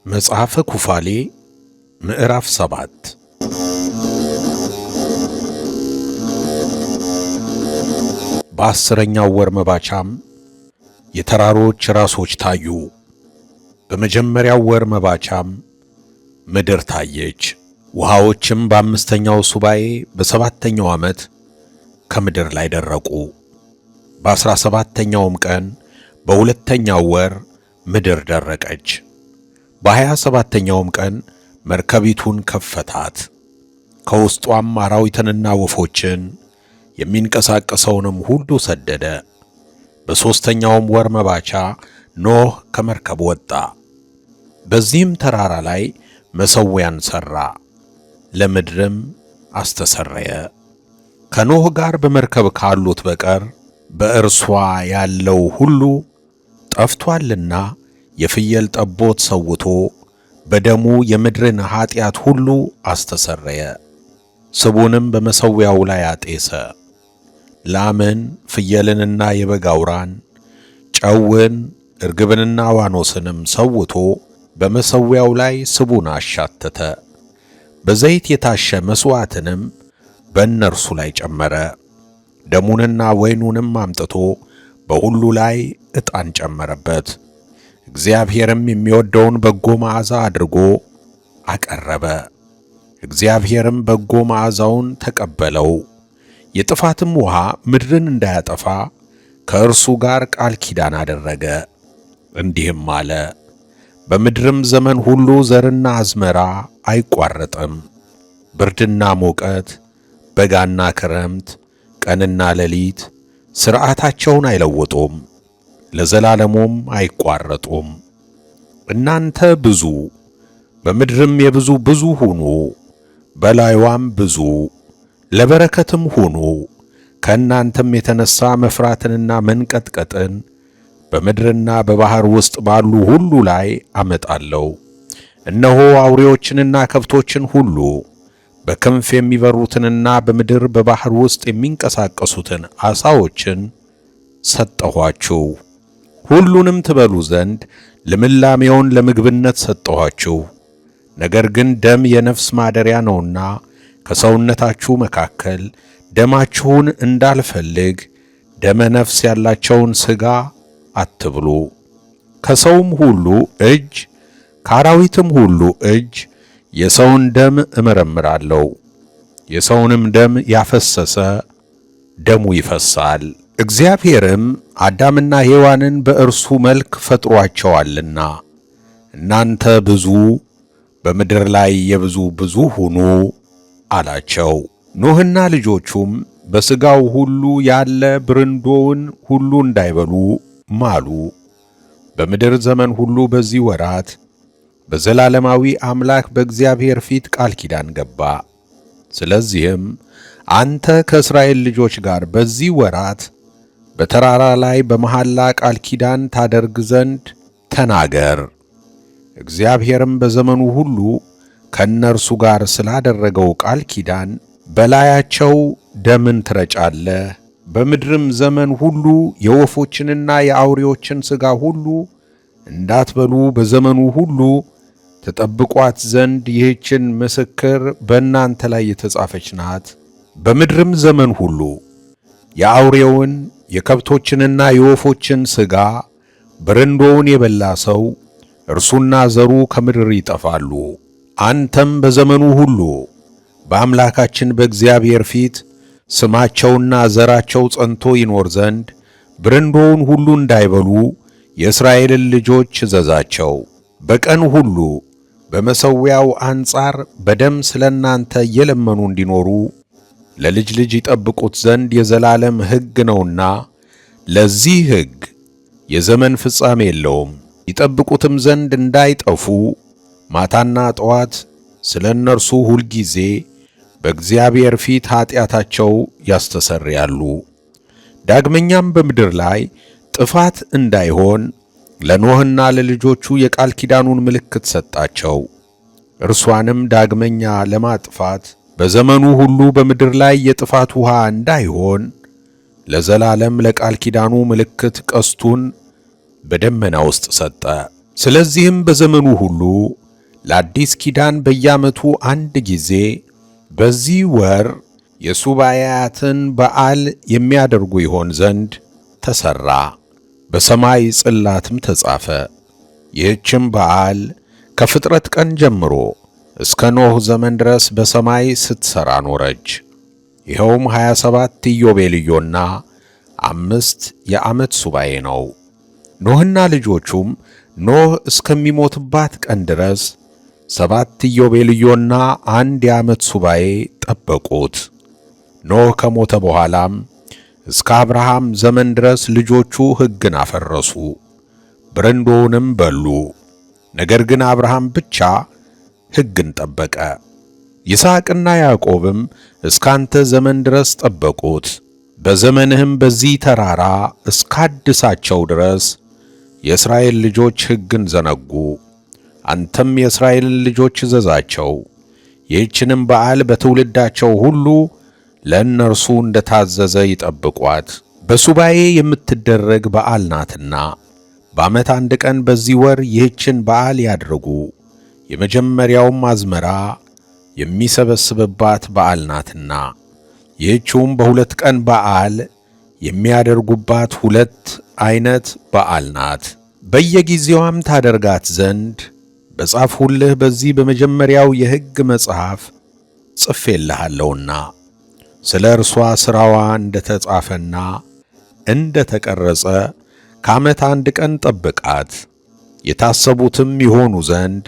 መጽሐፈ ኩፋሌ ምዕራፍ 7 በ10ኛው ወር መባቻም የተራሮች ራሶች ታዩ። በመጀመሪያው ወር መባቻም ምድር ታየች። ውሃዎችም በ5ኛው ሱባኤ በ7ኛው ዓመት ከምድር ላይ ደረቁ። በ17ኛውም ቀን በሁለተኛው ወር ምድር ደረቀች። በ27ኛውም ቀን መርከቢቱን ከፈታት። ከውስጧም አራዊትንና ወፎችን የሚንቀሳቀሰውንም ሁሉ ሰደደ። በሦስተኛውም ወር መባቻ ኖህ ከመርከብ ወጣ። በዚህም ተራራ ላይ መሠዊያን ሠራ፣ ለምድርም አስተሰረየ። ከኖህ ጋር በመርከብ ካሉት በቀር በእርሷ ያለው ሁሉ ጠፍቶአልና የፍየል ጠቦት ሰውቶ በደሙ የምድርን ኀጢአት ሁሉ አስተሰረየ። ስቡንም በመሠዊያው ላይ አጤሰ። ላምን፣ ፍየልንና የበግ አውራን፣ ጨውን፣ እርግብንና ዋኖስንም ሰውቶ በመሠዊያው ላይ ስቡን አሻተተ። በዘይት የታሸ መሥዋዕትንም በእነርሱ ላይ ጨመረ። ደሙንና ወይኑንም አምጥቶ በሁሉ ላይ ዕጣን ጨመረበት። እግዚአብሔርም የሚወደውን በጎ መዓዛ አድርጎ አቀረበ። እግዚአብሔርም በጎ መዓዛውን ተቀበለው። የጥፋትም ውሃ ምድርን እንዳያጠፋ ከእርሱ ጋር ቃል ኪዳን አደረገ። እንዲህም አለ፣ በምድርም ዘመን ሁሉ ዘርና አዝመራ አይቋረጥም። ብርድና ሙቀት፣ በጋና ክረምት፣ ቀንና ሌሊት ሥርዓታቸውን አይለውጡም፣ ለዘላለሙም አይቋረጡም። እናንተ ብዙ፣ በምድርም የብዙ ብዙ ሁኑ፣ በላይዋም ብዙ፣ ለበረከትም ሁኑ። ከእናንተም የተነሣ መፍራትንና መንቀጥቀጥን በምድርና በባሕር ውስጥ ባሉ ሁሉ ላይ አመጣለሁ። እነሆ አውሬዎችንና ከብቶችን ሁሉ፣ በክንፍ የሚበሩትንና በምድር በባሕር ውስጥ የሚንቀሳቀሱትን ዓሣዎችን ሰጠኋችሁ። ሁሉንም ትበሉ ዘንድ ልምላሜውን ለምግብነት ሰጠኋችሁ። ነገር ግን ደም የነፍስ ማደሪያ ነውና ከሰውነታችሁ መካከል ደማችሁን እንዳልፈልግ ደመ ነፍስ ያላቸውን ሥጋ አትብሉ። ከሰውም ሁሉ እጅ ከአራዊትም ሁሉ እጅ የሰውን ደም እመረምራለሁ። የሰውንም ደም ያፈሰሰ ደሙ ይፈሳል። እግዚአብሔርም አዳምና ሔዋንን በእርሱ መልክ ፈጥሮአቸዋልና እናንተ ብዙ፣ በምድር ላይ የብዙ ብዙ ሁኑ አላቸው። ኖህና ልጆቹም በሥጋው ሁሉ ያለ ብርንዶውን ሁሉ እንዳይበሉ ማሉ። በምድር ዘመን ሁሉ በዚህ ወራት በዘላለማዊ አምላክ በእግዚአብሔር ፊት ቃል ኪዳን ገባ። ስለዚህም አንተ ከእስራኤል ልጆች ጋር በዚህ ወራት በተራራ ላይ በመሐላ ቃል ኪዳን ታደርግ ዘንድ ተናገር። እግዚአብሔርም በዘመኑ ሁሉ ከእነርሱ ጋር ስላደረገው ቃል ኪዳን በላያቸው ደምን ትረጫለህ። በምድርም ዘመን ሁሉ የወፎችንና የአውሬዎችን ሥጋ ሁሉ እንዳትበሉ በዘመኑ ሁሉ ተጠብቋት ዘንድ ይህችን ምስክር በእናንተ ላይ የተጻፈች ናት። በምድርም ዘመን ሁሉ የአውሬውን የከብቶችንና የወፎችን ሥጋ ብርንዶውን የበላ ሰው እርሱና ዘሩ ከምድር ይጠፋሉ። አንተም በዘመኑ ሁሉ በአምላካችን በእግዚአብሔር ፊት ስማቸውና ዘራቸው ጸንቶ ይኖር ዘንድ ብርንዶውን ሁሉ እንዳይበሉ የእስራኤልን ልጆች እዘዛቸው። በቀን ሁሉ በመሠዊያው አንጻር በደም ስለ እናንተ እየለመኑ እንዲኖሩ ለልጅ ልጅ ይጠብቁት ዘንድ የዘላለም ሕግ ነውና፣ ለዚህ ሕግ የዘመን ፍጻሜ የለውም። ይጠብቁትም ዘንድ እንዳይጠፉ ማታና ጠዋት ስለ እነርሱ ሁልጊዜ በእግዚአብሔር ፊት ኀጢአታቸው ያስተሰርያሉ። ዳግመኛም በምድር ላይ ጥፋት እንዳይሆን ለኖህና ለልጆቹ የቃል ኪዳኑን ምልክት ሰጣቸው። እርሷንም ዳግመኛ ለማጥፋት በዘመኑ ሁሉ በምድር ላይ የጥፋት ውሃ እንዳይሆን ለዘላለም ለቃል ኪዳኑ ምልክት ቀስቱን በደመና ውስጥ ሰጠ። ስለዚህም በዘመኑ ሁሉ ለአዲስ ኪዳን በየዓመቱ አንድ ጊዜ በዚህ ወር የሱባዔያትን በዓል የሚያደርጉ ይሆን ዘንድ ተሠራ፣ በሰማይ ጽላትም ተጻፈ። ይህችም በዓል ከፍጥረት ቀን ጀምሮ እስከ ኖኅ ዘመን ድረስ በሰማይ ስትሠራ ኖረች። ይኸውም 27 ኢዮቤልዩና 5 የዓመት ሱባዔ ነው። ኖኅና ልጆቹም ኖኅ እስከሚሞትባት ቀን ድረስ 7 ኢዮቤልዩና 1 የዓመት ሱባዔ ጠበቁት። ኖኅ ከሞተ በኋላም እስከ አብርሃም ዘመን ድረስ ልጆቹ ሕግን አፈረሱ፣ በረንዶውንም በሉ። ነገር ግን አብርሃም ብቻ ሕግን ጠበቀ። ይስሐቅና ያዕቆብም እስካንተ ዘመን ድረስ ጠበቁት። በዘመንህም በዚህ ተራራ እስካድሳቸው ድረስ የእስራኤል ልጆች ሕግን ዘነጉ። አንተም የእስራኤልን ልጆች እዘዛቸው፣ ይህችንም በዓል በትውልዳቸው ሁሉ ለእነርሱ እንደታዘዘ ይጠብቋት። በሱባዔ የምትደረግ በዓል ናትና በዓመት አንድ ቀን በዚህ ወር ይህችን በዓል ያድርጉ። የመጀመሪያውም አዝመራ የሚሰበስብባት በዓል ናትና። ይህችውም በሁለት ቀን በዓል የሚያደርጉባት 2 ዓይነት በዓል ናት። በየጊዜዋም ታደርጋት ዘንድ በጻፍሁልህ በዚህ በመጀመሪያው የሕግ መጽሐፍ ጽፌልሃለሁና ስለ እርሷ ሥራዋ እንደ ተጻፈና እንደ ተቀረጸ ከዓመት አንድ ቀን ጠብቃት። የታሰቡትም ይሆኑ ዘንድ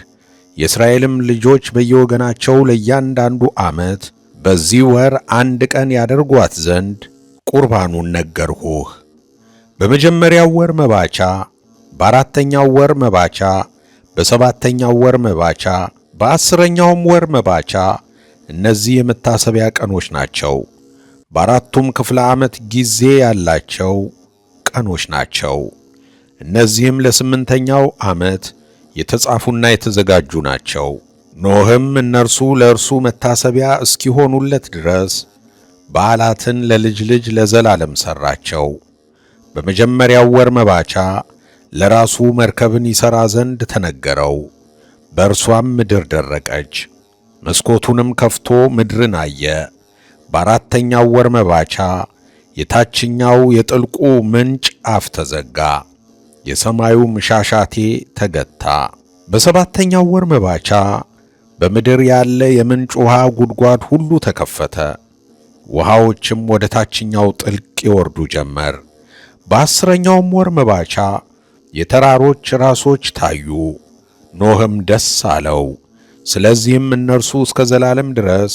የእስራኤልም ልጆች በየወገናቸው ለእያንዳንዱ ዓመት በዚህ ወር አንድ ቀን ያደርጓት ዘንድ ቁርባኑን ነገርሁህ። በመጀመሪያው ወር መባቻ፣ በአራተኛው ወር መባቻ፣ በሰባተኛው ወር መባቻ፣ በአስረኛውም ወር መባቻ። እነዚህ የመታሰቢያ ቀኖች ናቸው። በአራቱም ክፍለ ዓመት ጊዜ ያላቸው ቀኖች ናቸው። እነዚህም ለ8ኛው ዓመት የተጻፉና የተዘጋጁ ናቸው። ኖኅም እነርሱ ለእርሱ መታሰቢያ እስኪሆኑለት ድረስ በዓላትን ለልጅ ልጅ ለዘላለም ሠራቸው። በመጀመሪያው ወር መባቻ ለራሱ መርከብን ይሠራ ዘንድ ተነገረው። በእርሷም ምድር ደረቀች። መስኮቱንም ከፍቶ ምድርን አየ። በአራተኛው ወር መባቻ የታችኛው የጥልቁ ምንጭ አፍ ተዘጋ፣ የሰማዩም ሻሻቴ ተገታ። በሰባተኛው ወር መባቻ በምድር ያለ የምንጭ ውሃ ጉድጓድ ሁሉ ተከፈተ፣ ውሃዎችም ወደ ታችኛው ጥልቅ ይወርዱ ጀመር። በአስረኛውም ወር መባቻ የተራሮች ራሶች ታዩ፣ ኖኅም ደስ አለው። ስለዚህም እነርሱ እስከ ዘላለም ድረስ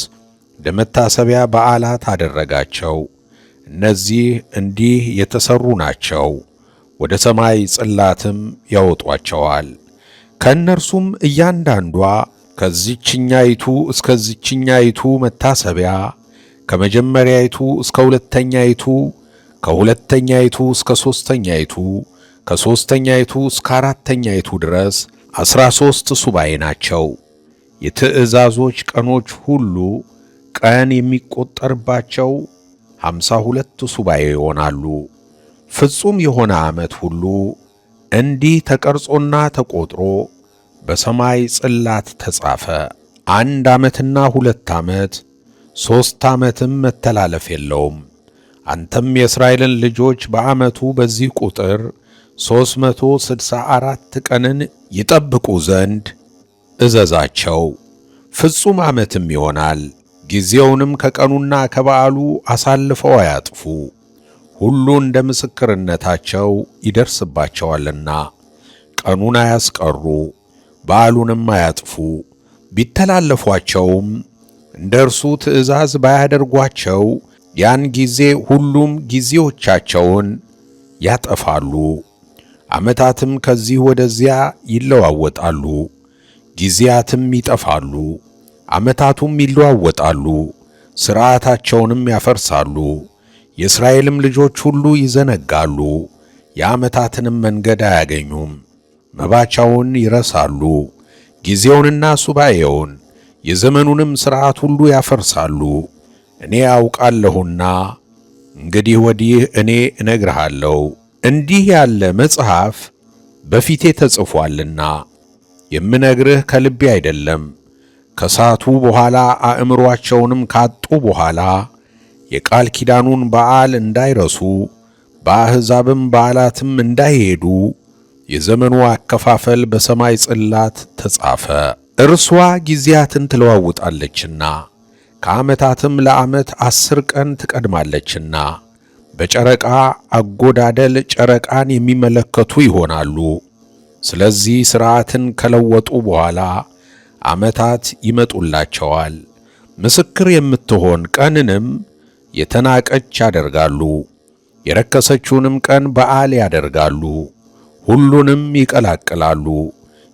ለመታሰቢያ በዓላት አደረጋቸው። እነዚህ እንዲህ የተሠሩ ናቸው፣ ወደ ሰማይ ጽላትም ያወጧቸዋል። ከእነርሱም እያንዳንዷ ከዚችኛይቱ እስከዚችኛይቱ መታሰቢያ፣ ከመጀመሪያይቱ እስከ ሁለተኛይቱ፣ ከሁለተኛይቱ እስከ ሦስተኛይቱ፣ ከሦስተኛይቱ እስከ አራተኛይቱ ድረስ 13 ሱባዔ ናቸው። የትእዛዞች ቀኖች ሁሉ ቀን የሚቆጠርባቸው 52 ሱባዔ ይሆናሉ። ፍጹም የሆነ ዓመት ሁሉ እንዲህ ተቀርጾና ተቆጥሮ በሰማይ ጽላት ተጻፈ። 1 ዓመትና 2 ዓመት 3 ዓመትም መተላለፍ የለውም። አንተም የእስራኤልን ልጆች በዓመቱ በዚህ ቁጥር 364 ቀንን ይጠብቁ ዘንድ እዘዛቸው። ፍጹም ዓመትም ይሆናል። ጊዜውንም ከቀኑና ከበዓሉ አሳልፈው አያጥፉ። ሁሉ እንደ ምስክርነታቸው ይደርስባቸዋልና ቀኑን አያስቀሩ፣ በዓሉንም አያጥፉ። ቢተላለፏቸውም እንደ እርሱ ትእዛዝ ባያደርጓቸው ያን ጊዜ ሁሉም ጊዜዎቻቸውን ያጠፋሉ። ዓመታትም ከዚህ ወደዚያ ይለዋወጣሉ፣ ጊዜያትም ይጠፋሉ። ዓመታቱም ይለዋወጣሉ፣ ሥርዓታቸውንም ያፈርሳሉ። የእስራኤልም ልጆች ሁሉ ይዘነጋሉ፣ የዓመታትንም መንገድ አያገኙም። መባቻውን ይረሳሉ፣ ጊዜውንና ሱባዔውን የዘመኑንም ሥርዓት ሁሉ ያፈርሳሉ። እኔ አውቃለሁና እንግዲህ ወዲህ እኔ እነግርሃለሁ። እንዲህ ያለ መጽሐፍ በፊቴ ተጽፏልና የምነግርህ ከልቤ አይደለም። ከሳቱ በኋላ አእምሮአቸውንም ካጡ በኋላ የቃል ኪዳኑን በዓል እንዳይረሱ በአሕዛብም በዓላትም እንዳይሄዱ የዘመኑ አከፋፈል በሰማይ ጽላት ተጻፈ። እርሷ ጊዜያትን ትለዋውጣለችና ከዓመታትም ለዓመት 10 ቀን ትቀድማለችና በጨረቃ አጎዳደል ጨረቃን የሚመለከቱ ይሆናሉ። ስለዚህ ሥርዓትን ከለወጡ በኋላ ዓመታት ይመጡላቸዋል። ምስክር የምትሆን ቀንንም የተናቀች ያደርጋሉ። የረከሰችውንም ቀን በዓል ያደርጋሉ። ሁሉንም ይቀላቅላሉ።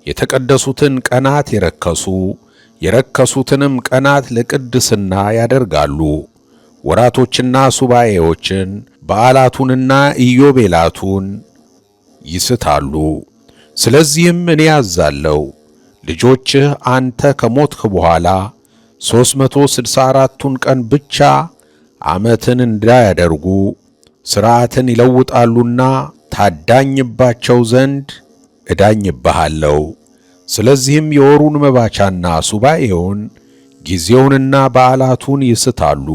የተቀደሱትን ቀናት የረከሱትንም ቀናት ለቅድስና ያደርጋሉ። ወራቶችና ሱባኤዎችን በዓላቱንና ኢዮቤላቱን ይስታሉ። ስለዚህም እኔ አዛለሁ፣ ልጆችህ አንተ ከሞትህ በኋላ 364ቱን ቀን ብቻ ዓመትን እንዳያደርጉ ሥርዓትን ይለውጣሉና ታዳኝባቸው ዘንድ እዳኝብሃለሁ። ስለዚህም የወሩን መባቻና ሱባኤውን ጊዜውንና በዓላቱን ይስታሉ።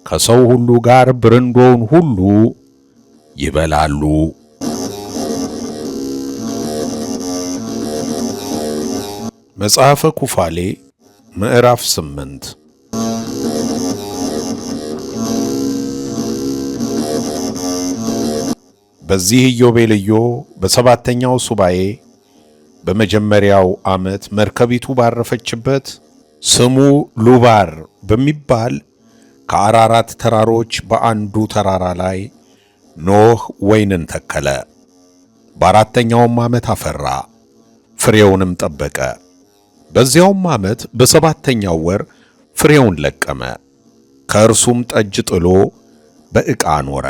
ከሰው ሁሉ ጋር ብርንዶውን ሁሉ ይበላሉ። መጽሐፈ ኩፋሌ ምዕራፍ 8 በዚህ ኢዮቤልዩ በሰባተኛው ሱባኤ በመጀመሪያው ዓመት መርከቢቱ ባረፈችበት ስሙ ሉባር በሚባል ከአራራት ተራሮች በአንዱ ተራራ ላይ ኖህ ወይንን ተከለ። በአራተኛውም ዓመት አፈራ፣ ፍሬውንም ጠበቀ። በዚያውም ዓመት በሰባተኛው ወር ፍሬውን ለቀመ። ከእርሱም ጠጅ ጥሎ በዕቃ ኖረ።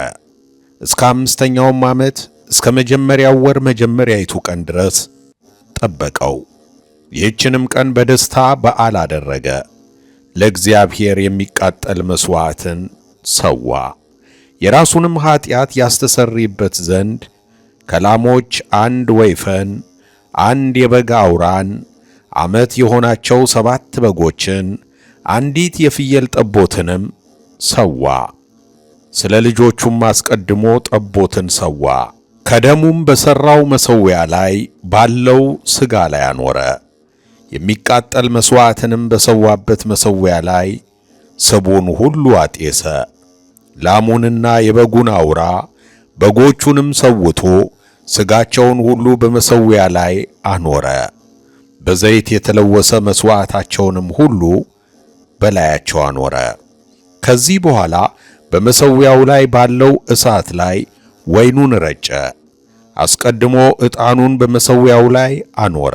እስከ 5ኛውም ዓመት እስከ መጀመሪያው ወር መጀመሪያይቱ ቀን ድረስ ጠበቀው። ይህችንም ቀን በደስታ በዓል አደረገ። ለእግዚአብሔር የሚቃጠል መሥዋዕትን ሰዋ። የራሱንም ኀጢአት ያስተሰርይበት ዘንድ ከላሞች 1 ወይፈን፣ 1 የበግ አውራን፣ ዓመት የሆናቸው 7 በጎችን፣ 1 የፍየል ጠቦትንም ሰዋ። ስለ ልጆቹም አስቀድሞ ጠቦትን ሰዋ። ከደሙም በሠራው መሠዊያ ላይ ባለው ሥጋ ላይ አኖረ። የሚቃጠል መሥዋዕትንም በሰዋበት መሠዊያ ላይ ስቡን ሁሉ አጤሰ። ላሙንና የበጉን አውራ በጎቹንም ሰውቶ ሥጋቸውን ሁሉ በመሠዊያ ላይ አኖረ። በዘይት የተለወሰ መሥዋዕታቸውንም ሁሉ በላያቸው አኖረ። ከዚህ በኋላ በመሠዊያው ላይ ባለው እሳት ላይ ወይኑን ረጨ። አስቀድሞ ዕጣኑን በመሠዊያው ላይ አኖረ።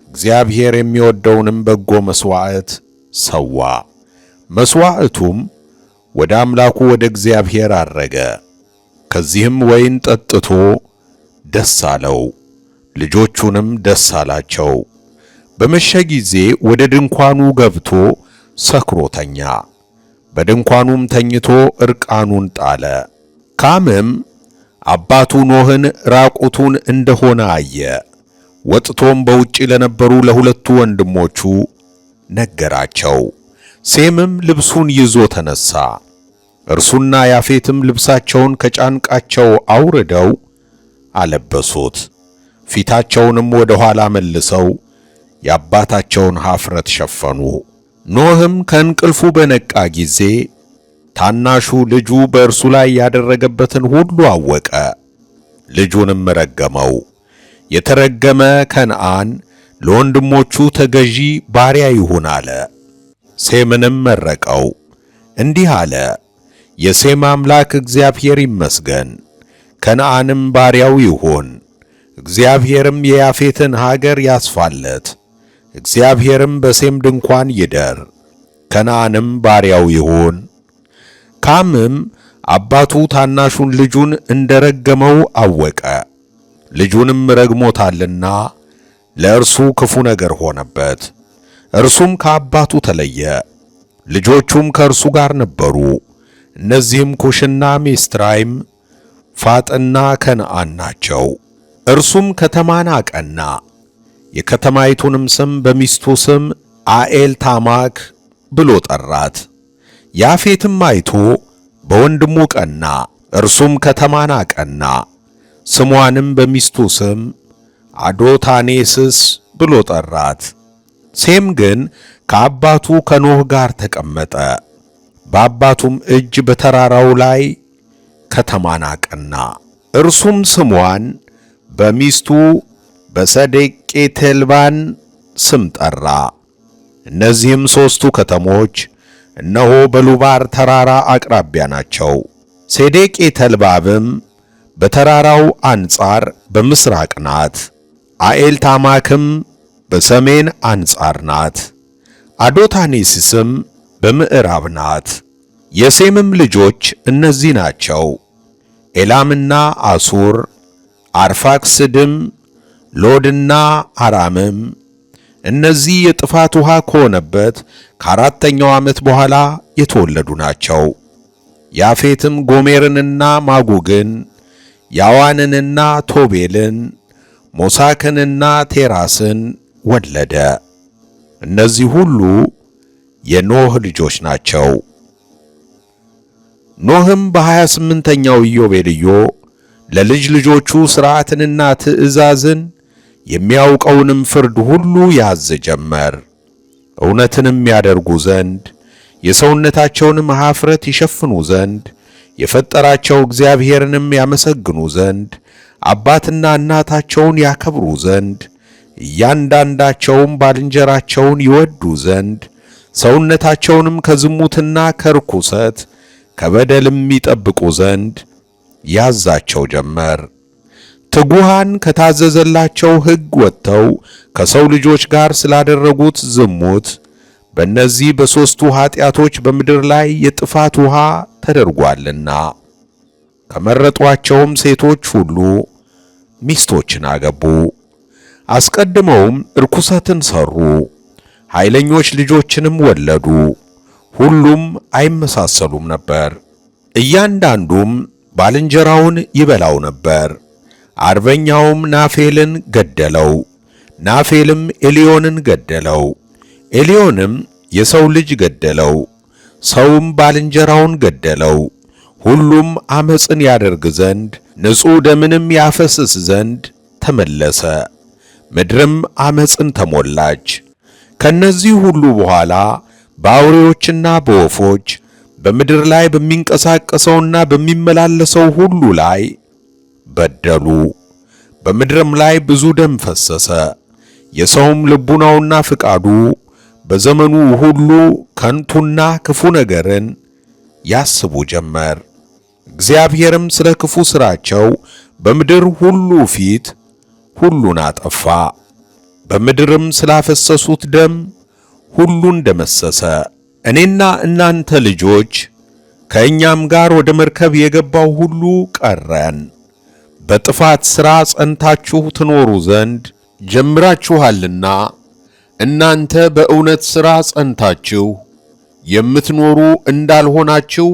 እግዚአብሔር የሚወደውንም በጎ መሥዋዕት ሰዋ። መሥዋዕቱም ወደ አምላኩ ወደ እግዚአብሔር አረገ። ከዚህም ወይን ጠጥቶ ደስ አለው፣ ልጆቹንም ደስ አላቸው። በመሸ ጊዜ ወደ ድንኳኑ ገብቶ ሰክሮ ተኛ። በድንኳኑም ተኝቶ ዕርቃኑን ጣለ። ካምም አባቱ ኖህን ራቁቱን እንደሆነ አየ። ወጥቶም በውጪ ለነበሩ ለሁለቱ ወንድሞቹ ነገራቸው። ሴምም ልብሱን ይዞ ተነሳ። እርሱና ያፌትም ልብሳቸውን ከጫንቃቸው አውርደው አለበሱት። ፊታቸውንም ወደ ኋላ መልሰው የአባታቸውን ኀፍረት ሸፈኑ። ኖህም ከእንቅልፉ በነቃ ጊዜ ታናሹ ልጁ በእርሱ ላይ ያደረገበትን ሁሉ አወቀ። ልጁንም ረገመው። የተረገመ ከነዓን ለወንድሞቹ ተገዢ ባሪያ ይሁን አለ። ሴምንም መረቀው፣ እንዲህ አለ፣ የሴም አምላክ እግዚአብሔር ይመስገን፣ ከነዓንም ባሪያው ይሁን። እግዚአብሔርም የያፌትን ሀገር ያስፋለት። እግዚአብሔርም በሴም ድንኳን ይደር፣ ከነዓንም ባሪያው ይሁን። ካምም አባቱ ታናሹን ልጁን እንደረገመው አወቀ። ልጁንም ረግሞታልና ለእርሱ ክፉ ነገር ሆነበት። እርሱም ከአባቱ ተለየ። ልጆቹም ከእርሱ ጋር ነበሩ። እነዚህም ኩሽና ሚስጥራይም፣ ፋጥና ከነዓን ናቸው። እርሱም ከተማን አቀና። የከተማይቱንም ስም በሚስቱ ስም አኤልታማክ ብሎ ጠራት። ያፌትም አይቶ በወንድሙ ቀና። እርሱም ከተማን አቀና። ስሟንም በሚስቱ ስም አዶታኔስስ ብሎ ጠራት። ሴም ግን ከአባቱ ከኖህ ጋር ተቀመጠ። በአባቱም እጅ በተራራው ላይ ከተማን አቀና። እርሱም ስሟን በሚስቱ በሰዴቄቴልባን ስም ጠራ። እነዚህም ሦስቱ ከተሞች እነሆ በሉባር ተራራ አቅራቢያ ናቸው። ሴዴቄቴልባብም በተራራው አንጻር በምሥራቅ ናት። አኤልታማክም በሰሜን አንጻር ናት። አዶታኔስስም በምዕራብ ናት። የሴምም ልጆች እነዚህ ናቸው፣ ኤላምና አሱር፣ አርፋክስድም፣ ሎድና አራምም። እነዚህ የጥፋት ውሃ ከሆነበት ከአራተኛው ዓመት በኋላ የተወለዱ ናቸው። ያፌትም ጎሜርንና ማጉግን፣ ያዋንንና ቶቤልን፣ ሞሳክንና ቴራስን ወለደ። እነዚህ ሁሉ የኖህ ልጆች ናቸው። ኖህም በ28ኛው ኢዮቤልዩ ለልጅ ልጆቹ ሥርዓትንና ትእዛዝን የሚያውቀውንም ፍርድ ሁሉ ያዝ ጀመር። እውነትንም ያደርጉ ዘንድ የሰውነታቸውንም ኀፍረት ይሸፍኑ ዘንድ የፈጠራቸው እግዚአብሔርንም ያመሰግኑ ዘንድ አባትና እናታቸውን ያከብሩ ዘንድ እያንዳንዳቸውም ባልንጀራቸውን ይወዱ ዘንድ ሰውነታቸውንም ከዝሙትና ከርኩሰት ከበደልም ይጠብቁ ዘንድ ያዛቸው ጀመር። ትጉሃን ከታዘዘላቸው ሕግ ወጥተው ከሰው ልጆች ጋር ስላደረጉት ዝሙት በእነዚህ በሦስቱ ኃጢአቶች በምድር ላይ የጥፋት ውሃ ተደርጓልና ከመረጧቸውም ሴቶች ሁሉ ሚስቶችን አገቡ። አስቀድመውም ርኩሰትን ሠሩ፣ ኃይለኞች ልጆችንም ወለዱ። ሁሉም አይመሳሰሉም ነበር፣ እያንዳንዱም ባልንጀራውን ይበላው ነበር። አርበኛውም ናፌልን ገደለው፣ ናፌልም ኤልዮንን ገደለው፣ ኤልዮንም የሰው ልጅ ገደለው፣ ሰውም ባልንጀራውን ገደለው። ሁሉም ዓመፅን ያደርግ ዘንድ ንጹሕ ደምንም ያፈስስ ዘንድ ተመለሰ። ምድርም ዓመፅን ተሞላች። ከነዚህ ሁሉ በኋላ በአውሬዎችና በወፎች በምድር ላይ በሚንቀሳቀሰውና በሚመላለሰው ሁሉ ላይ በደሉ። በምድርም ላይ ብዙ ደም ፈሰሰ። የሰውም ልቡናውና ፍቃዱ በዘመኑ ሁሉ ከንቱና ክፉ ነገርን ያስቡ ጀመር። እግዚአብሔርም ስለ ክፉ ሥራቸው በምድር ሁሉ ፊት ሁሉን አጠፋ። በምድርም ስላፈሰሱት ደም ሁሉን ደመሰሰ። እኔና እናንተ ልጆች ከእኛም ጋር ወደ መርከብ የገባው ሁሉ ቀረን። በጥፋት ሥራ ጸንታችሁ ትኖሩ ዘንድ ጀምራችኋልና እናንተ በእውነት ሥራ ጸንታችሁ የምትኖሩ እንዳልሆናችሁ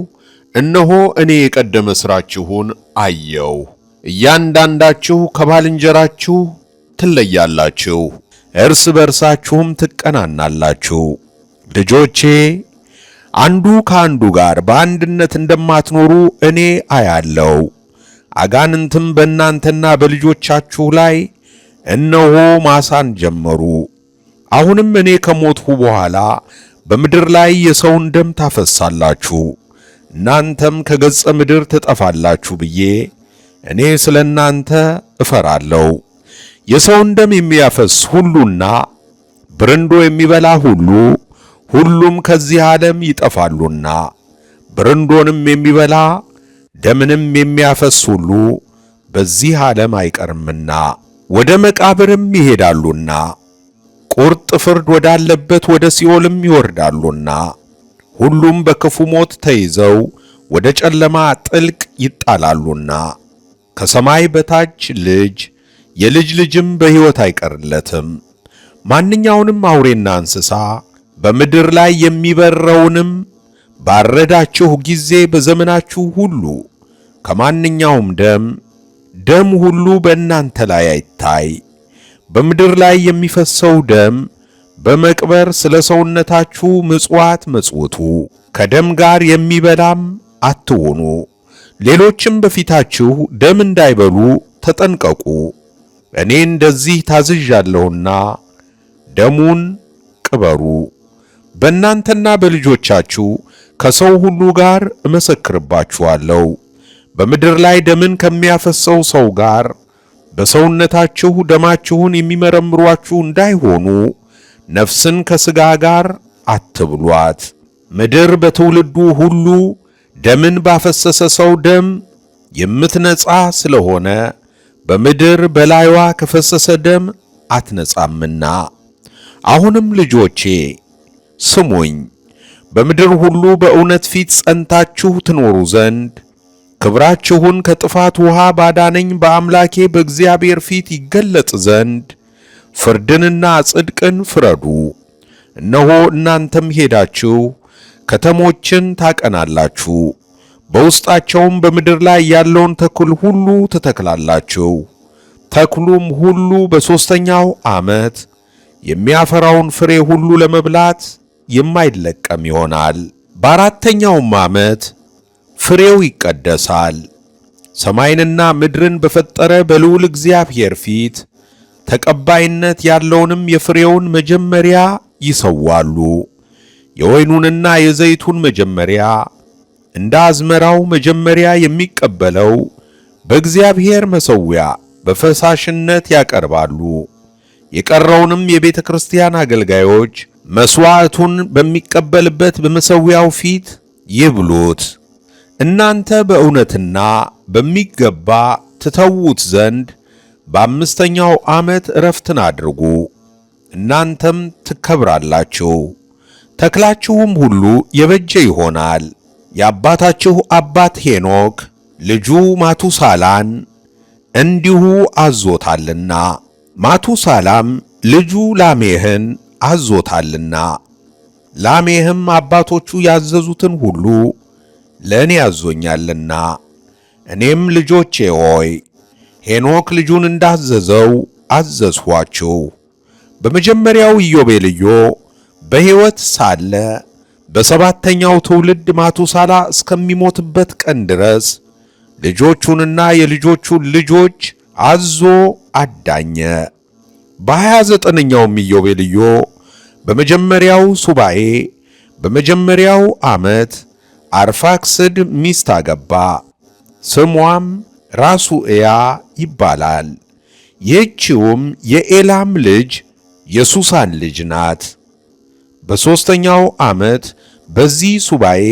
እነሆ እኔ የቀደመ ሥራችሁን አየሁ። እያንዳንዳችሁ ከባልንጀራችሁ ትለያላችሁ፣ እርስ በርሳችሁም ትቀናናላችሁ። ልጆቼ አንዱ ከአንዱ ጋር በአንድነት እንደማትኖሩ እኔ አያለው። አጋንንትም በእናንተና በልጆቻችሁ ላይ እነሆ ማሳን ጀመሩ። አሁንም እኔ ከሞትሁ በኋላ በምድር ላይ የሰውን ደም ታፈሳላችሁ፣ እናንተም ከገጸ ምድር ትጠፋላችሁ ብዬ እኔ ስለ እናንተ እፈራለሁ። የሰውን ደም የሚያፈስ ሁሉና ብርንዶ የሚበላ ሁሉ ሁሉም ከዚህ ዓለም ይጠፋሉና ብርንዶንም የሚበላ ደምንም የሚያፈስ ሁሉ በዚህ ዓለም አይቀርምና ወደ መቃብርም ይሄዳሉና ቁርጥ ፍርድ ወዳለበት ወደ ሲኦልም ይወርዳሉና ሁሉም በክፉ ሞት ተይዘው ወደ ጨለማ ጥልቅ ይጣላሉና ከሰማይ በታች ልጅ የልጅ ልጅም በሕይወት አይቀርለትም። ማንኛውንም አውሬና እንስሳ በምድር ላይ የሚበረውንም ባረዳችሁ ጊዜ በዘመናችሁ ሁሉ ከማንኛውም ደም ደም ሁሉ በእናንተ ላይ አይታይ። በምድር ላይ የሚፈሰው ደም በመቅበር ስለ ሰውነታችሁ ምጽዋት መጽውቱ። ከደም ጋር የሚበላም አትሁኑ። ሌሎችም በፊታችሁ ደም እንዳይበሉ ተጠንቀቁ። እኔ እንደዚህ ታዝዣለሁና ደሙን ቅበሩ። በእናንተና በልጆቻችሁ ከሰው ሁሉ ጋር እመሰክርባችኋለሁ። በምድር ላይ ደምን ከሚያፈሰው ሰው ጋር በሰውነታችሁ ደማችሁን የሚመረምሯችሁ እንዳይሆኑ ነፍስን ከሥጋ ጋር አትብሏት። ምድር በትውልዱ ሁሉ ደምን ባፈሰሰ ሰው ደም የምትነጻ ስለሆነ በምድር በላይዋ ከፈሰሰ ደም አትነጻምና። አሁንም ልጆቼ ስሙኝ፣ በምድር ሁሉ በእውነት ፊት ጸንታችሁ ትኖሩ ዘንድ ክብራችሁን ከጥፋት ውሃ ባዳነኝ በአምላኬ በእግዚአብሔር ፊት ይገለጥ ዘንድ ፍርድንና ጽድቅን ፍረዱ። እነሆ እናንተም ሄዳችሁ ከተሞችን ታቀናላችሁ፣ በውስጣቸውም በምድር ላይ ያለውን ተክል ሁሉ ትተክላላችሁ። ተክሉም ሁሉ በሦስተኛው ዓመት የሚያፈራውን ፍሬ ሁሉ ለመብላት የማይለቀም ይሆናል። በአራተኛውም ዓመት ፍሬው ይቀደሳል። ሰማይንና ምድርን በፈጠረ በልዑል እግዚአብሔር ፊት ተቀባይነት ያለውንም የፍሬውን መጀመሪያ ይሰዋሉ። የወይኑንና የዘይቱን መጀመሪያ እንደ አዝመራው መጀመሪያ የሚቀበለው በእግዚአብሔር መሠዊያ በፈሳሽነት ያቀርባሉ። የቀረውንም የቤተ ክርስቲያን አገልጋዮች መሥዋዕቱን በሚቀበልበት በመሠዊያው ፊት ይብሉት። እናንተ በእውነትና በሚገባ ትተዉት ዘንድ በአምስተኛው ዓመት ዕረፍትን አድርጉ፣ እናንተም ትከብራላችሁ። ተክላችሁም ሁሉ የበጀ ይሆናል። የአባታችሁ አባት ሄኖክ ልጁ ማቱሳላን እንዲሁ አዞታልና፣ ማቱሳላም ልጁ ላሜህን አዞታልና። ላሜህም አባቶቹ ያዘዙትን ሁሉ ለእኔ ያዞኛልና። እኔም ልጆቼ ሆይ ሄኖክ ልጁን እንዳዘዘው አዘዝኋችሁ። በመጀመሪያው ኢዮቤልዩ በሕይወት ሳለ በሰባተኛው ትውልድ ማቱሳላ እስከሚሞትበት ቀን ድረስ ልጆቹንና የልጆቹን ልጆች አዞ አዳኘ። በ29ኛውም ኢዮቤልዩ በመጀመሪያው ሱባኤ በመጀመሪያው ዓመት አርፋክስድ ሚስት አገባ። ስሟም ራሱኤያ ይባላል። ይህችውም የኤላም ልጅ የሱሳን ልጅ ናት። በሦስተኛው ዓመት በዚህ ሱባኤ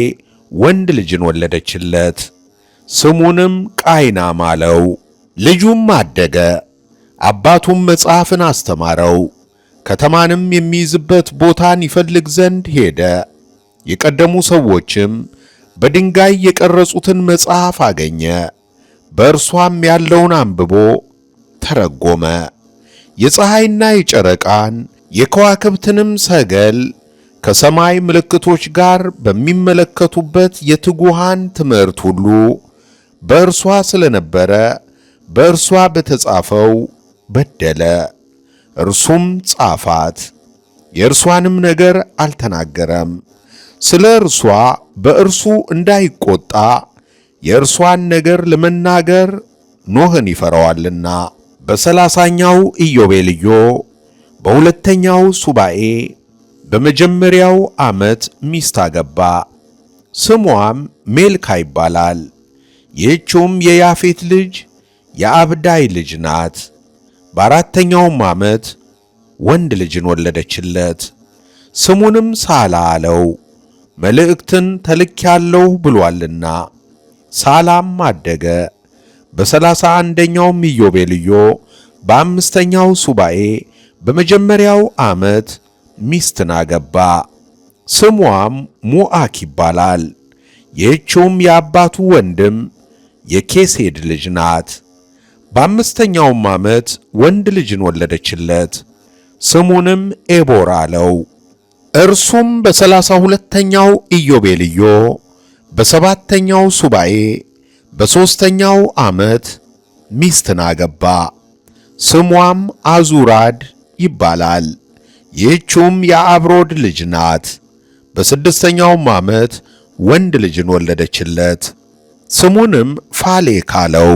ወንድ ልጅን ወለደችለት። ስሙንም ቃይናም አለው። ልጁም አደገ፣ አባቱም መጽሐፍን አስተማረው። ከተማንም የሚይዝበት ቦታን ይፈልግ ዘንድ ሄደ። የቀደሙ ሰዎችም በድንጋይ የቀረጹትን መጽሐፍ አገኘ። በእርሷም ያለውን አንብቦ ተረጎመ። የፀሐይና የጨረቃን የከዋክብትንም ሰገል ከሰማይ ምልክቶች ጋር በሚመለከቱበት የትጉሃን ትምህርት ሁሉ በእርሷ ስለነበረ በእርሷ በተጻፈው በደለ። እርሱም ጻፋት፣ የእርሷንም ነገር አልተናገረም። ስለ እርሷ በእርሱ እንዳይቆጣ የእርሷን ነገር ለመናገር ኖህን ይፈራዋልና። በ30ኛው ኢዮቤልዩ በሁለተኛው ሱባኤ በመጀመሪያው ዓመት ሚስት አገባ። ስሟም ሜልካ ይባላል። ይህችውም የያፌት ልጅ የአብዳይ ልጅ ናት። በአራተኛውም ዓመት ወንድ ልጅን ወለደችለት። ስሙንም ሳላ አለው፣ መልእክትን ተልኬአለሁ ብሎአልና። ሳላም አደገ። በ31ኛውም ኢዮቤልዩ በአምስተኛው ሱባኤ በመጀመሪያው ዓመት ሚስትን አገባ። ስሟም ሙዓክ ይባላል። ይህችውም የአባቱ ወንድም የኬሴድ ልጅ ናት። በአምስተኛውም ዓመት ወንድ ልጅን ወለደችለት። ስሙንም ኤቦር አለው። እርሱም በ32ኛው ኢዮቤልዩ በሰባተኛው ሱባኤ በሦስተኛው ዓመት ሚስትን አገባ። ስሟም አዙራድ ይባላል። ይህችውም የአብሮድ ልጅ ናት። በስድስተኛውም ዓመት ወንድ ልጅን ወለደችለት። ስሙንም ፋሌክ አለው።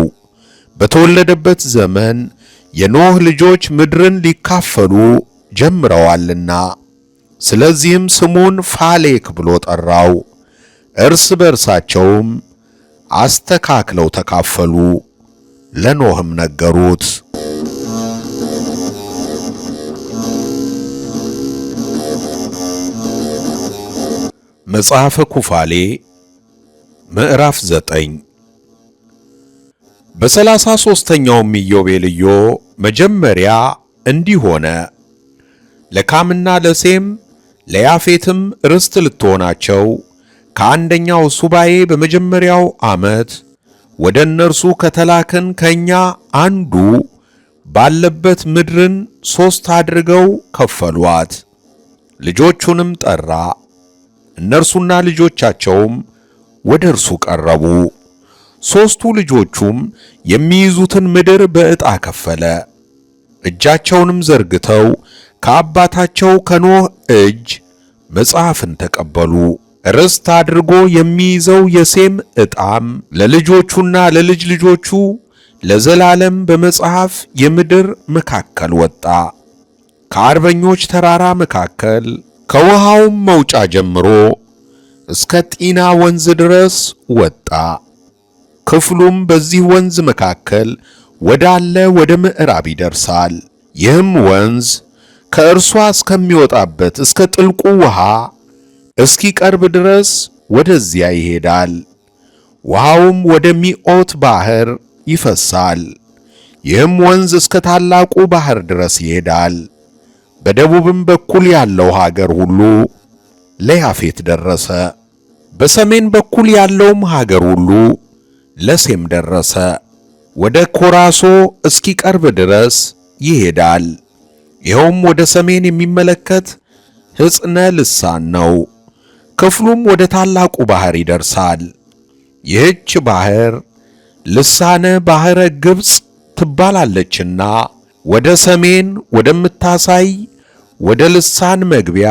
በተወለደበት ዘመን የኖህ ልጆች ምድርን ሊካፈሉ ጀምረዋልና፣ ስለዚህም ስሙን ፋሌክ ብሎ ጠራው። እርስ በርሳቸውም አስተካክለው ተካፈሉ፣ ለኖህም ነገሩት። መጽሐፈ ኩፋሌ ምዕራፍ 9 በ33ኛውም ኢዮቤልዩ መጀመሪያ እንዲህ ሆነ። ለካምና ለሴም ለያፌትም ርስት ልትሆናቸው ከአንደኛው ሱባኤ በመጀመሪያው ዓመት ወደ እነርሱ ከተላክን ከእኛ አንዱ ባለበት ምድርን 3 አድርገው ከፈሏት። ልጆቹንም ጠራ፣ እነርሱና ልጆቻቸውም ወደ እርሱ ቀረቡ። 3ቱ ልጆቹም የሚይዙትን ምድር በዕጣ ከፈለ። እጃቸውንም ዘርግተው ከአባታቸው ከኖህ እጅ መጽሐፍን ተቀበሉ። ርስት አድርጎ የሚይዘው የሴም ዕጣም ለልጆቹና ለልጅ ልጆቹ ለዘላለም በመጽሐፍ የምድር መካከል ወጣ። ከአርበኞች ተራራ መካከል ከውሃውም መውጫ ጀምሮ እስከ ጢና ወንዝ ድረስ ወጣ። ክፍሉም በዚህ ወንዝ መካከል ወዳለ ወደ ምዕራብ ይደርሳል። ይህም ወንዝ ከእርሷ እስከሚወጣበት እስከ ጥልቁ ውሃ እስኪቀርብ ድረስ ወደዚያ ይሄዳል። ውሃውም ወደ ሚኦት ባህር ይፈሳል። ይህም ወንዝ እስከ ታላቁ ባህር ድረስ ይሄዳል። በደቡብም በኩል ያለው ሀገር ሁሉ ለያፌት ደረሰ። በሰሜን በኩል ያለውም ሀገር ሁሉ ለሴም ደረሰ። ወደ ኮራሶ እስኪቀርብ ድረስ ይሄዳል። ይኸውም ወደ ሰሜን የሚመለከት ሕጽነ ልሳን ነው። ክፍሉም ወደ ታላቁ ባህር ይደርሳል። ይህች ባህር ልሳነ ባሕረ ግብፅ ትባላለችና ወደ ሰሜን ወደምታሳይ ወደ ልሳን መግቢያ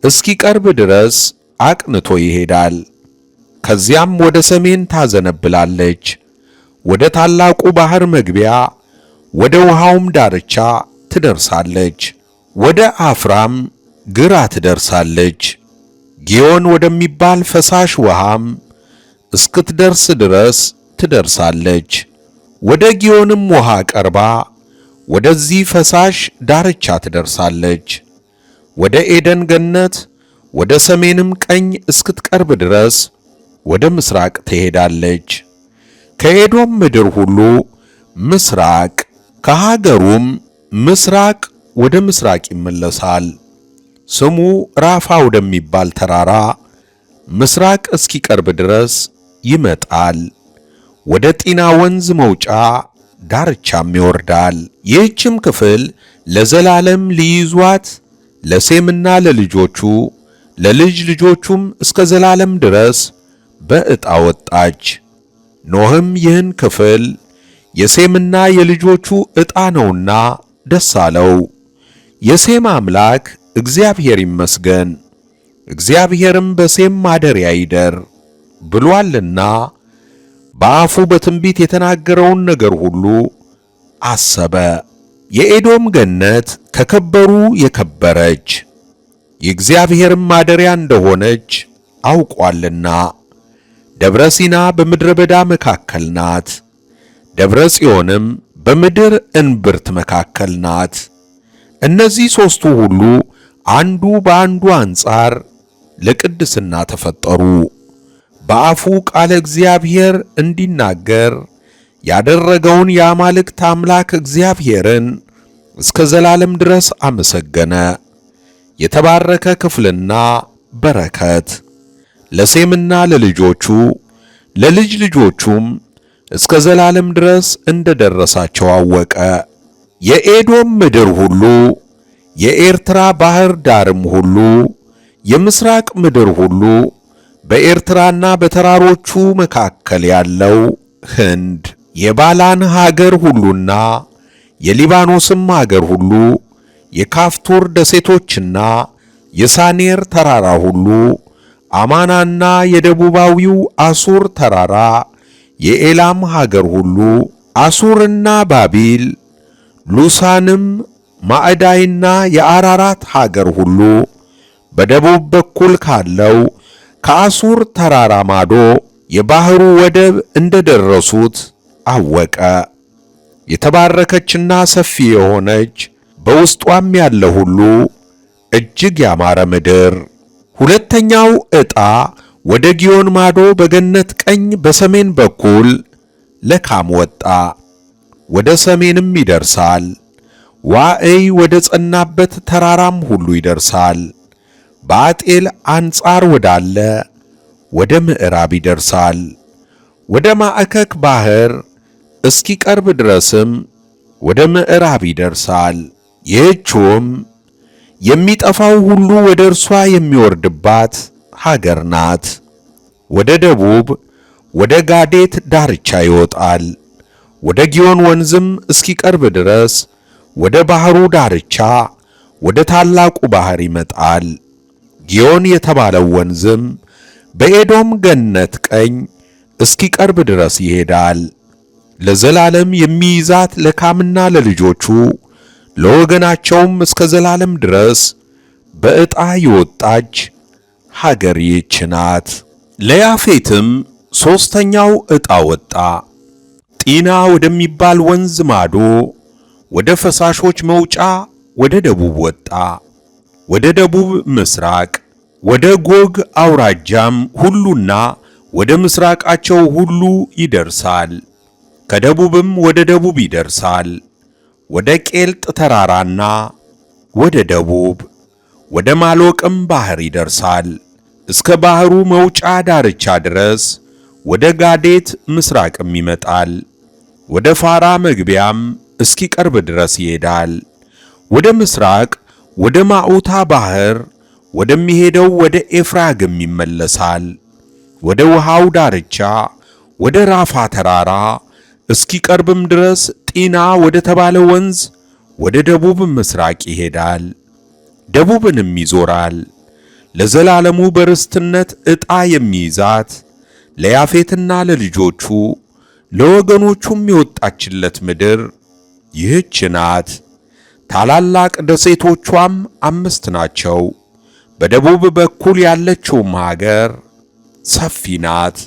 እስኪቀርብ ድረስ አቅንቶ ይሄዳል። ከዚያም ወደ ሰሜን ታዘነብላለች። ወደ ታላቁ ባህር መግቢያ ወደ ውሃውም ዳርቻ ትደርሳለች። ወደ አፍራም ግራ ትደርሳለች። ጊዮን ወደሚባል ፈሳሽ ውሃም እስክትደርስ ድረስ ትደርሳለች። ወደ ጊዮንም ውሃ ቀርባ ወደዚህ ፈሳሽ ዳርቻ ትደርሳለች። ወደ ኤደን ገነት ወደ ሰሜንም ቀኝ እስክትቀርብ ድረስ ወደ ምስራቅ ትሄዳለች። ከኤዶም ምድር ሁሉ ምስራቅ ከሀገሩም ምስራቅ ወደ ምስራቅ ይመለሳል። ስሙ ራፋ ወደሚባል ተራራ ምስራቅ እስኪቀርብ ድረስ ይመጣል። ወደ ጢና ወንዝ መውጫ ዳርቻም ይወርዳል። ይህችም ክፍል ለዘላለም ሊይዟት ለሴምና ለልጆቹ ለልጅ ልጆቹም እስከ ዘላለም ድረስ በዕጣ ወጣች። ኖህም ይህን ክፍል የሴምና የልጆቹ ዕጣ ነውና ደስ አለው። የሴም አምላክ እግዚአብሔር ይመስገን፣ እግዚአብሔርም በሴም ማደሪያ ይደር ብሏልና በአፉ በትንቢት የተናገረውን ነገር ሁሉ አሰበ። የኤዶም ገነት ከከበሩ የከበረች የእግዚአብሔርም ማደሪያ እንደሆነች አውቋልና ደብረ ሲና በምድረ በዳ መካከል ናት፣ ደብረ ጽዮንም በምድር እንብርት መካከል ናት። እነዚህ ሦስቱ ሁሉ አንዱ በአንዱ አንጻር ለቅድስና ተፈጠሩ። በአፉ ቃለ እግዚአብሔር እንዲናገር ያደረገውን የአማልክት አምላክ እግዚአብሔርን እስከ ዘላለም ድረስ አመሰገነ። የተባረከ ክፍልና በረከት ለሴምና ለልጆቹ ለልጅ ልጆቹም እስከ ዘላለም ድረስ እንደደረሳቸው አወቀ። የኤዶም ምድር ሁሉ፣ የኤርትራ ባህር ዳርም ሁሉ፣ የምስራቅ ምድር ሁሉ፣ በኤርትራና በተራሮቹ መካከል ያለው ህንድ የባላን ሀገር ሁሉና የሊባኖስም ሀገር ሁሉ፣ የካፍቶር ደሴቶችና የሳኔር ተራራ ሁሉ፣ አማናና የደቡባዊው አሱር ተራራ፣ የኤላም ሀገር ሁሉ፣ አሱርና ባቢል፣ ሉሳንም፣ ማዕዳይና የአራራት ሀገር ሁሉ በደቡብ በኩል ካለው ከአሱር ተራራ ማዶ የባህሩ ወደብ እንደደረሱት አወቀ። የተባረከችና ሰፊ የሆነች በውስጧም ያለ ሁሉ እጅግ ያማረ ምድር። ሁለተኛው ዕጣ ወደ ጊዮን ማዶ በገነት ቀኝ በሰሜን በኩል ለካም ወጣ፣ ወደ ሰሜንም ይደርሳል። ዋዕይ ወደ ጸናበት ተራራም ሁሉ ይደርሳል። በአጤል አንጻር ወዳለ ወደ ምዕራብ ይደርሳል። ወደ ማዕከክ ባህር እስኪቀርብ ድረስም ወደ ምዕራብ ይደርሳል። ይህችውም የሚጠፋው ሁሉ ወደ እርሷ የሚወርድባት ሀገር ናት። ወደ ደቡብ ወደ ጋዴት ዳርቻ ይወጣል። ወደ ጊዮን ወንዝም እስኪቀርብ ድረስ ወደ ባህሩ ዳርቻ ወደ ታላቁ ባህር ይመጣል። ጊዮን የተባለው ወንዝም በኤዶም ገነት ቀኝ እስኪቀርብ ድረስ ይሄዳል። ለዘላለም የሚይዛት ለካምና ለልጆቹ ለወገናቸውም እስከ ዘላለም ድረስ በዕጣ የወጣች ሀገር ይህች ናት። ለያፌትም ሦስተኛው ዕጣ ወጣ። ጢና ወደሚባል ወንዝ ማዶ ወደ ፈሳሾች መውጫ ወደ ደቡብ ወጣ። ወደ ደቡብ ምስራቅ ወደ ጎግ አውራጃም ሁሉና ወደ ምስራቃቸው ሁሉ ይደርሳል። ከደቡብም ወደ ደቡብ ይደርሳል። ወደ ቄልጥ ተራራና ወደ ደቡብ ወደ ማሎቅም ባህር ይደርሳል። እስከ ባህሩ መውጫ ዳርቻ ድረስ ወደ ጋዴት ምስራቅም ይመጣል። ወደ ፋራ መግቢያም እስኪቀርብ ድረስ ይሄዳል። ወደ ምስራቅ ወደ ማዑታ ባህር ወደሚሄደው ወደ ኤፍራግም ይመለሳል። ወደ ውሃው ዳርቻ ወደ ራፋ ተራራ እስኪቀርብም ድረስ ጢና ወደ ተባለ ወንዝ ወደ ደቡብ ምስራቅ ይሄዳል። ደቡብንም ይዞራል። ለዘላለሙ በርስትነት ዕጣ የሚይዛት ለያፌትና ለልጆቹ ለወገኖቹም የወጣችለት ምድር ይህች ናት። ታላላቅ ደሴቶቿም 5 ናቸው። በደቡብ በኩል ያለችውም ሀገር ሰፊ ናት።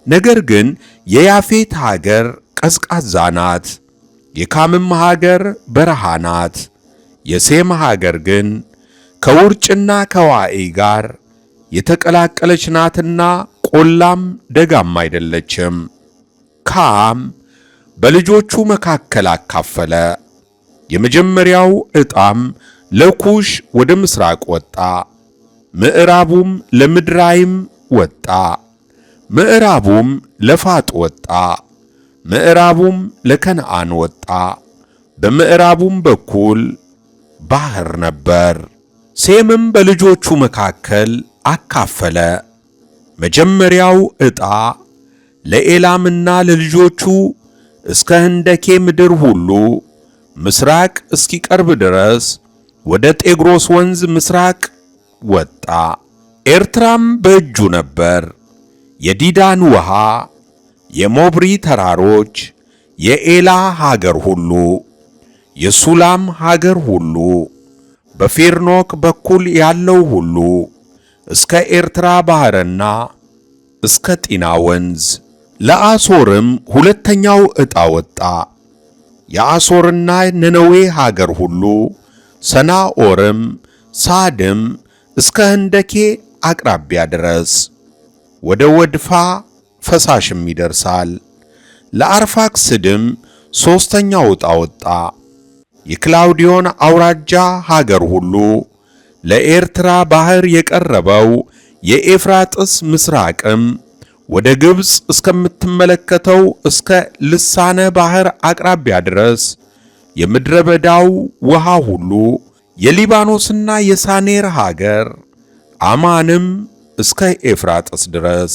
ነገር ግን የያፌት ሀገር ቀዝቃዛ ናት። የካምም ሀገር በረሃ ናት። የሴም ሀገር ግን ከውርጭና ከዋዕይ ጋር የተቀላቀለች ናትና ቆላም ደጋም አይደለችም። ካም በልጆቹ መካከል አካፈለ። የመጀመሪያው ዕጣም ለኩሽ ወደ ምስራቅ ወጣ። ምዕራቡም ለምድራይም ወጣ። ምዕራቡም ለፋጥ ወጣ። ምዕራቡም ለከነዓን ወጣ። በምዕራቡም በኩል ባህር ነበር። ሴምም በልጆቹ መካከል አካፈለ። መጀመሪያው ዕጣ ለኤላምና ለልጆቹ እስከ ህንደኬ ምድር ሁሉ ምስራቅ እስኪቀርብ ድረስ ወደ ጤግሮስ ወንዝ ምስራቅ ወጣ። ኤርትራም በእጁ ነበር። የዲዳን ውሃ፣ የሞብሪ ተራሮች፣ የኤላ ሀገር ሁሉ፣ የሱላም ሀገር ሁሉ፣ በፌርኖክ በኩል ያለው ሁሉ እስከ ኤርትራ ባሕርና እስከ ጢና ወንዝ። ለአሦርም ሁለተኛው ዕጣ ወጣ። የአሦርና ነነዌ ሀገር ሁሉ፣ ሰናዖርም፣ ሳድም እስከ ህንደኬ አቅራቢያ ድረስ ወደ ወድፋ ፈሳሽም ይደርሳል። ለአርፋክስድም ሦስተኛው ዕጣ ወጣ። የክላውዲዮን አውራጃ ሀገር ሁሉ፣ ለኤርትራ ባሕር የቀረበው የኤፍራጥስ ምስራቅም ወደ ግብፅ እስከምትመለከተው እስከ ልሳነ ባሕር አቅራቢያ ድረስ የምድረ በዳው ውሃ ሁሉ፣ የሊባኖስና የሳኔር ሀገር አማንም እስከ ኤፍራጥስ ድረስ።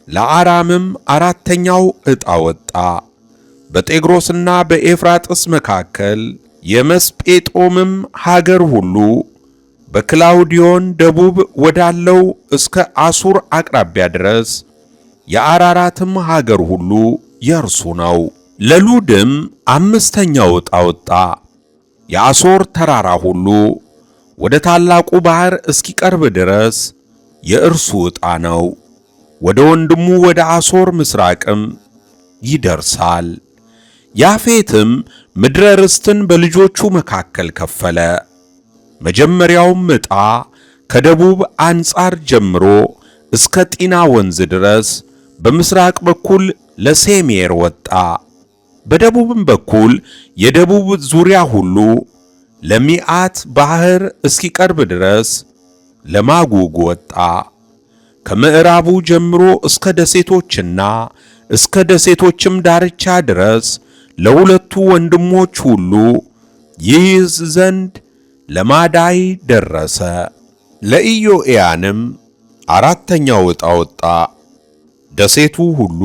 ለአራምም አራተኛው ዕጣ ወጣ። በጤግሮስና በኤፍራጥስ መካከል የመስጴጦምም ሀገር ሁሉ በክላውዲዮን ደቡብ ወዳለው እስከ አሱር አቅራቢያ ድረስ የአራራትም ሀገር ሁሉ የእርሱ ነው። ለሉድም አምስተኛው ዕጣ ወጣ። የአሦር ተራራ ሁሉ ወደ ታላቁ ባሕር እስኪቀርብ ድረስ የእርሱ ዕጣ ነው። ወደ ወንድሙ ወደ አሦር ምሥራቅም ይደርሳል። ያፌትም ምድረ ርስትን በልጆቹ መካከል ከፈለ። መጀመሪያውም ዕጣ ከደቡብ አንጻር ጀምሮ እስከ ጢና ወንዝ ድረስ በምሥራቅ በኩል ለሴሜር ወጣ። በደቡብም በኩል የደቡብ ዙሪያ ሁሉ ለሚዓት ባሕር እስኪቀርብ ድረስ ለማጉግ ወጣ። ከምዕራቡ ጀምሮ እስከ ደሴቶችና እስከ ደሴቶችም ዳርቻ ድረስ ለሁለቱ ወንድሞች ሁሉ ይይዝ ዘንድ ለማዳይ ደረሰ። ለኢዮኤያንም አራተኛው ዕጣ ወጣ። ደሴቱ ሁሉ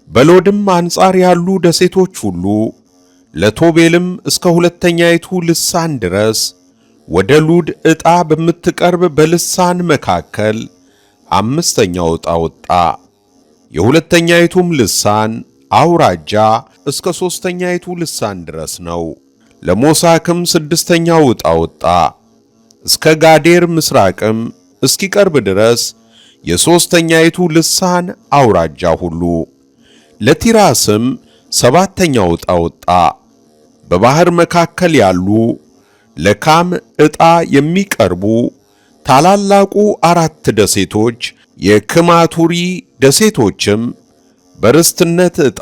በሎድም አንጻር ያሉ ደሴቶች ሁሉ ለቶቤልም እስከ ሁለተኛይቱ ልሳን ድረስ ወደ ሉድ ዕጣ በምትቀርብ በልሳን መካከል አምስተኛው ዕጣ ወጣ። የሁለተኛይቱም ልሳን አውራጃ እስከ ሦስተኛይቱ ልሳን ድረስ ነው። ለሞሳክም ስድስተኛው ዕጣ ወጣ። እስከ ጋዴር ምሥራቅም እስኪቀርብ ድረስ የሦስተኛይቱ ልሳን አውራጃ ሁሉ። ለቲራስም ሰባተኛው ዕጣ ወጣ። በባሕር መካከል ያሉ ለካም ዕጣ የሚቀርቡ ታላላቁ አራት ደሴቶች የክማቱሪ ደሴቶችም በርስትነት ዕጣ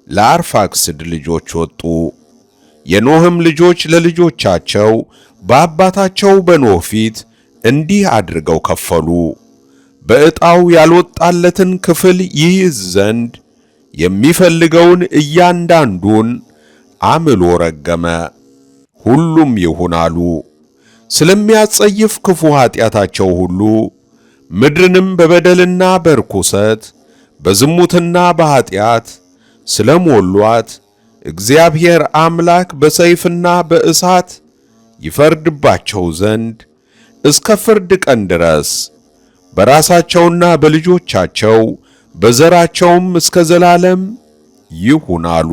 ለአርፋክስድ ልጆች ወጡ። የኖህም ልጆች ለልጆቻቸው በአባታቸው በኖህ ፊት እንዲህ አድርገው ከፈሉ። በዕጣው ያልወጣለትን ክፍል ይይዝ ዘንድ የሚፈልገውን እያንዳንዱን አምሎ ረገመ። ሁሉም ይሁን አሉ። ስለሚያጸይፍ ክፉ ኃጢአታቸው ሁሉ ምድርንም በበደልና በርኩሰት በዝሙትና በኃጢአት ስለሞሏት እግዚአብሔር አምላክ በሰይፍና በእሳት ይፈርድባቸው ዘንድ እስከ ፍርድ ቀን ድረስ በራሳቸውና በልጆቻቸው በዘራቸውም እስከ ዘላለም ይሁን አሉ።